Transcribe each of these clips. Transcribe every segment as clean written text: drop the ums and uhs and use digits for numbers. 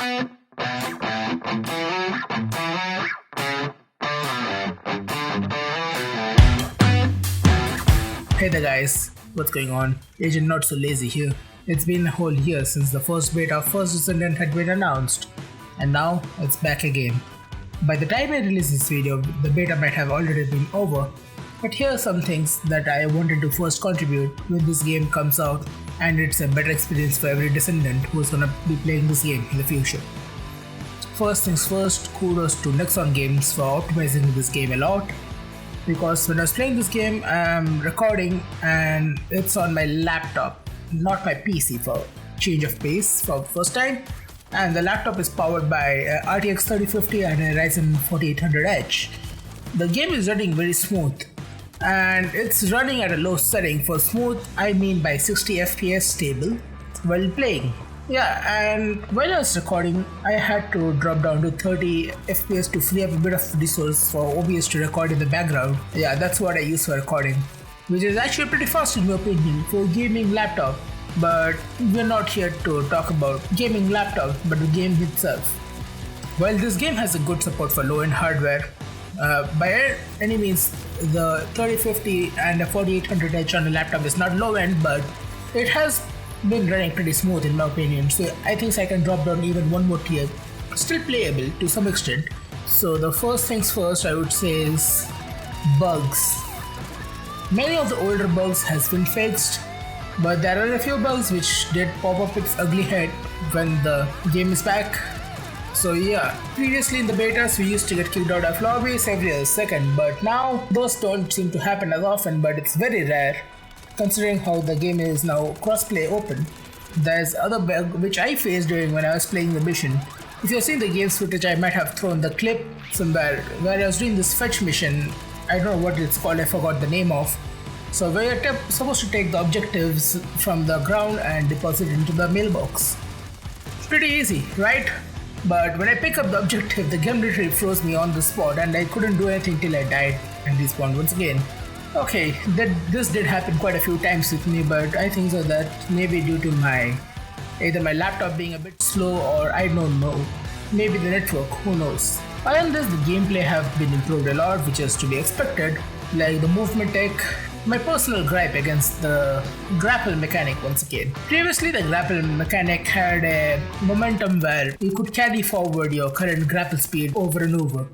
Hey there guys, what's going on? Agent Not So Lazy here. It's been a whole year since the first beta of First Descendant had been announced, and now it's back again. By the time I release this video, the beta might have already been over, but here are some things that I wanted to first contribute when this game comes out, and it's a better experience for every Descendant who's gonna be playing this game in the future. First things first, kudos to Nexon Games for optimizing this game a lot, because when I was playing this game, I'm recording and it's on my laptop, not my PC for change of pace for the first time, and the laptop is powered by a RTX 3050 and a Ryzen 4800H. The game is running very smooth, and it's running at a low setting. For smooth, I mean by 60 FPS stable while playing. Yeah, and while I was recording, I had to drop down to 30 FPS to free up a bit of resource for OBS to record in the background. Yeah, that's what I use for recording, which is actually pretty fast in my opinion for a gaming laptop. But we're not here to talk about gaming laptop, but the game itself. While this game has a good support for low-end hardware, by any means, the 3050 and the 4800H on the laptop is not low-end, but it has been running pretty smooth in my opinion, so I think I can drop down even one more tier. Still playable to some extent. So the first things first I would say is bugs. Many of the older bugs has been fixed, but there are a few bugs which did pop up its ugly head when the game is back. So yeah, previously in the betas we used to get kicked out of lobbies every other second, but now those don't seem to happen as often, but it's very rare considering how the game is now crossplay open. There's other bug which I faced during when I was playing the mission. If you've seen the game's footage, I might have thrown the clip somewhere where I was doing this fetch mission. I don't know what it's called, I forgot the name of. So where you're supposed to take the objectives from the ground and deposit into the mailbox. Pretty easy, right? But when I pick up the objective, the game literally froze me on the spot and I couldn't do anything till I died and respawned once again. Okay, this did happen quite a few times with me, but I think so that maybe due to either my laptop being a bit slow or I don't know, maybe the network, who knows. Other than this, the gameplay have been improved a lot, which is to be expected, like the movement tech. My personal gripe against the grapple mechanic once again. Previously the grapple mechanic had a momentum where you could carry forward your current grapple speed over and over.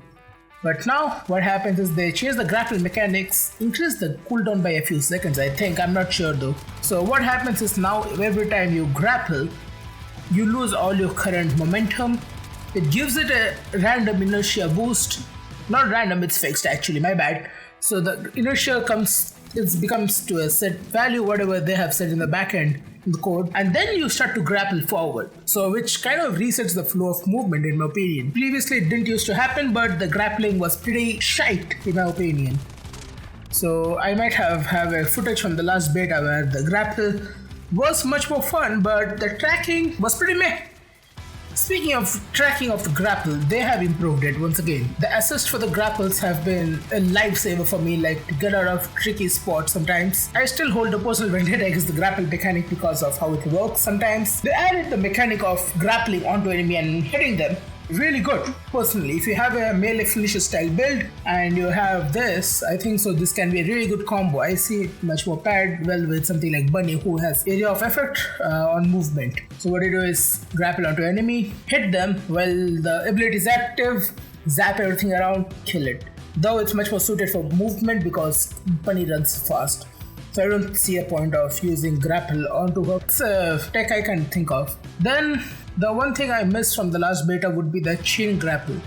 But now what happens is they change the grapple mechanics, increase the cooldown by a few seconds I think, I'm not sure though. So what happens is now every time you grapple, you lose all your current momentum. It gives it a random inertia boost. Not random, it's fixed actually, my bad. So the inertia becomes to a set value, whatever they have set in the backend in the code, and then you start to grapple forward. So which kind of resets the flow of movement in my opinion. Previously it didn't used to happen, but the grappling was pretty shite in my opinion. So I might have a footage from the last beta where the grapple was much more fun, but the tracking was pretty meh. Speaking of tracking of the grapple, they have improved it once again. The assist for the grapples have been a lifesaver for me, like to get out of tricky spots sometimes. I still hold a personal vendetta against the grapple mechanic because of how it works sometimes. They added the mechanic of grappling onto enemy and hitting them. Really good, personally. If you have a melee finisher style build and you have this, I think so this can be a really good combo. I see it much more paired well with something like Bunny, who has area of effect on movement. So what you do is grapple onto enemy, hit them while the ability is active, zap everything around, kill it. Though it's much more suited for movement because Bunny runs fast. So I don't see a point of using grapple onto her. It's a tech I can think of. Then the one thing I missed from the last beta would be the chain grapple.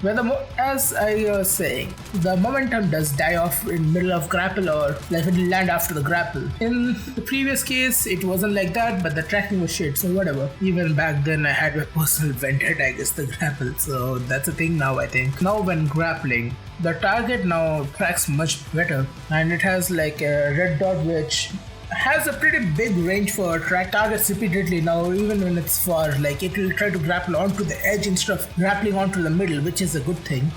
Where as I was saying, the momentum does die off in middle of grapple or like when you land after the grapple. In the previous case, it wasn't like that, but the tracking was shit, so whatever. Even back then I had my personal vendetta against the grapple, so that's a thing now I think. Now when grappling, the target now tracks much better, and it has like a red dot which has a pretty big range for track targets repeatedly now, even when it's far. Like it will try to grapple onto the edge instead of grappling onto the middle, which is a good thing.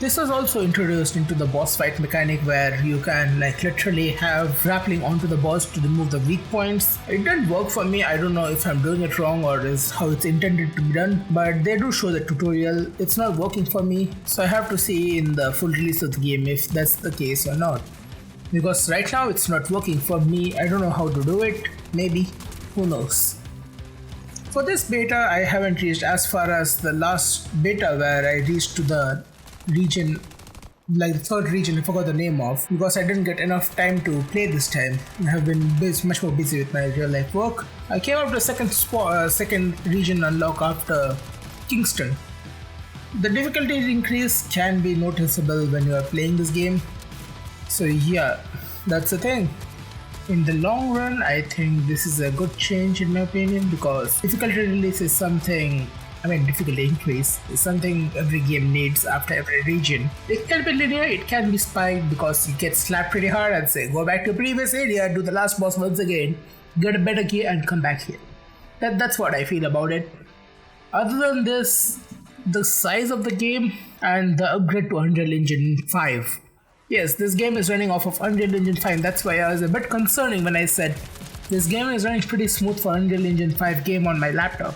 This was also introduced into the boss fight mechanic where you can like literally have grappling onto the boss to remove the weak points. It didn't work for me. I don't know if I'm doing it wrong or is how it's intended to be done, but they do show the tutorial. It's not working for me, so I have to see in the full release of the game if that's the case or not. Because right now it's not working for me. I don't know how to do it. Maybe. Who knows? For this beta, I haven't reached as far as the last beta where I reached to the region, like the third region I forgot the name of, because I didn't get enough time to play this time. I have been much more busy with my real life work. I came up to the second region unlock after Kingston. The difficulty increase can be noticeable when you are playing this game. So yeah, that's the thing. In the long run, I think this is a good change in my opinion, because difficulty release is something, difficulty increase is something every game needs after every region. It can be linear, it can be spiked because you get slapped pretty hard and say, go back to previous area, do the last boss once again, get a better gear and come back here. That's what I feel about it. Other than this, the size of the game and the upgrade to Unreal Engine 5. Yes, this game is running off of Unreal Engine 5. That's why I was a bit concerning when I said this game is running pretty smooth for Unreal Engine 5 game on my laptop.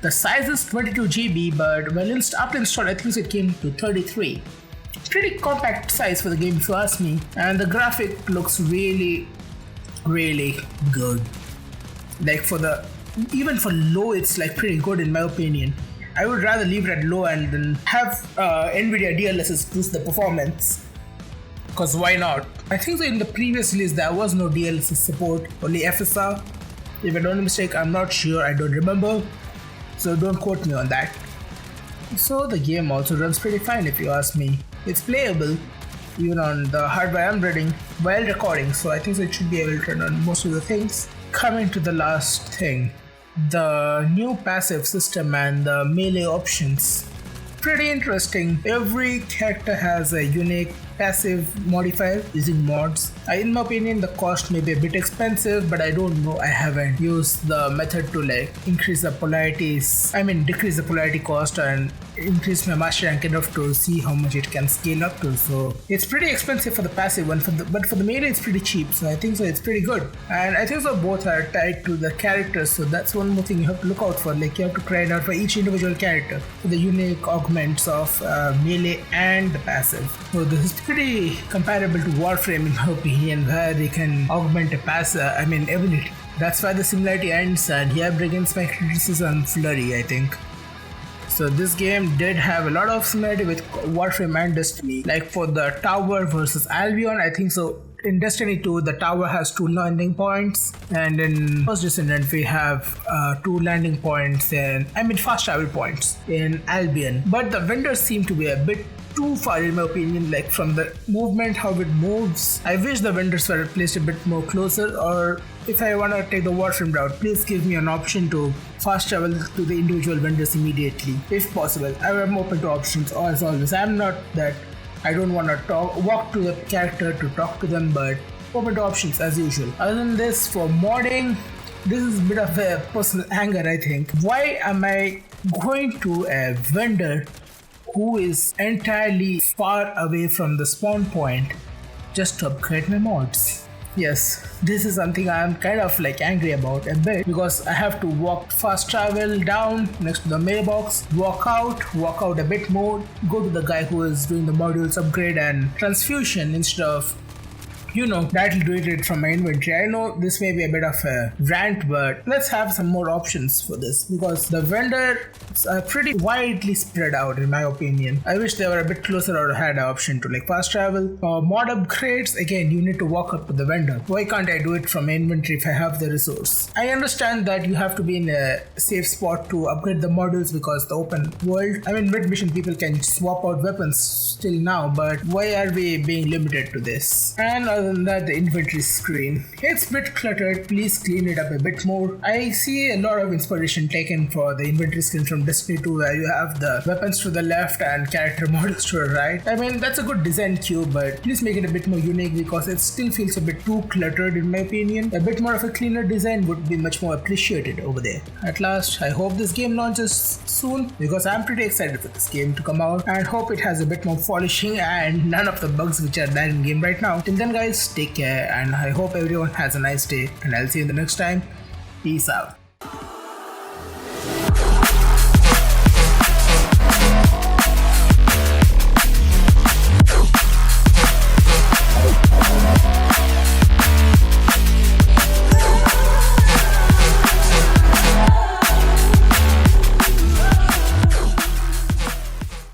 The size is 22 GB, but when after installed, I think it came to 33. Pretty compact size for the game if you ask me, and the graphic looks really, really good. Like even for low, it's like pretty good in my opinion. I would rather leave it at low and then have NVIDIA DLSS boost the performance. Because why not? I think that in the previous release there was no DLSS support, only FSR. If I don't mistake, I'm not sure, I don't remember. So don't quote me on that. So the game also runs pretty fine if you ask me. It's playable, even on the hardware I'm running while recording, so I think it should be able to run on most of the things. Coming to the last thing, the new passive system and the melee options. Pretty interesting. Every character has a unique passive modifier using mods. In my opinion, the cost may be a bit expensive, but I don't know. I haven't used the method to decrease the polarity cost and increase my master rank enough to see how much it can scale up to. So it's pretty expensive for the passive one, but for the melee it's pretty cheap. So I think so it's pretty good. And I think so both are tied to the characters. So that's one more thing you have to look out for. Like you have to grind out for each individual character for the unique augments of melee and the passive. So this is pretty comparable to Warframe in my opinion, where they can augment a ability. That's why the similarity ends, and here begins my criticism Flurry, I think. So this game did have a lot of similarity with Warframe and Destiny. Like for the tower versus Albion, I think so. In Destiny 2, the tower has 2 landing points, and in First Descendant we have 2 landing points fast travel points in Albion. But the vendors seem to be a bit too far in my opinion, like from the movement, how it moves. I wish the vendors were placed a bit more closer, or if I want to take the Warframe route, please give me an option to fast travel to the individual vendors immediately, if possible. I am open to options as always. I'm not that I don't want to walk to the character to talk to them, but open to options as usual. Other than this, for modding, this is a bit of a personal anger, I think. Why am I going to a vendor who is entirely far away from the spawn point just to upgrade my mods? Yes, this is something I'm kind of angry about a bit, because I have to fast travel down next to the mailbox, walk out a bit more, go to the guy who is doing the modules upgrade and transfusion instead of directly doing it from my inventory. I know this may be a bit of a rant, but let's have some more options for this, because the vendors are pretty widely spread out in my opinion. I wish they were a bit closer or had an option to fast travel. Mod upgrades, again, you need to walk up to the vendor. Why can't I do it from my inventory if I have the resource? I understand that you have to be in a safe spot to upgrade the modules because the open world, mid mission people can swap out weapons still now, but why are we being limited to this? And other than that, the inventory screen, it's a bit cluttered. Please clean it up a bit more. I see a lot of inspiration taken for the inventory screen from from Destiny 2 where you have the weapons to the left and character models to the right. I mean, that's a good design cube, but please make it a bit more unique because it still feels a bit too cluttered in my opinion. A bit more of a cleaner design would be much more appreciated over there. At last, I hope this game launches soon because I'm pretty excited for this game to come out and hope it has a bit more polishing and none of the bugs which are there in game right now. Till then guys, take care and I hope everyone has a nice day and I'll see you the next time. Peace out.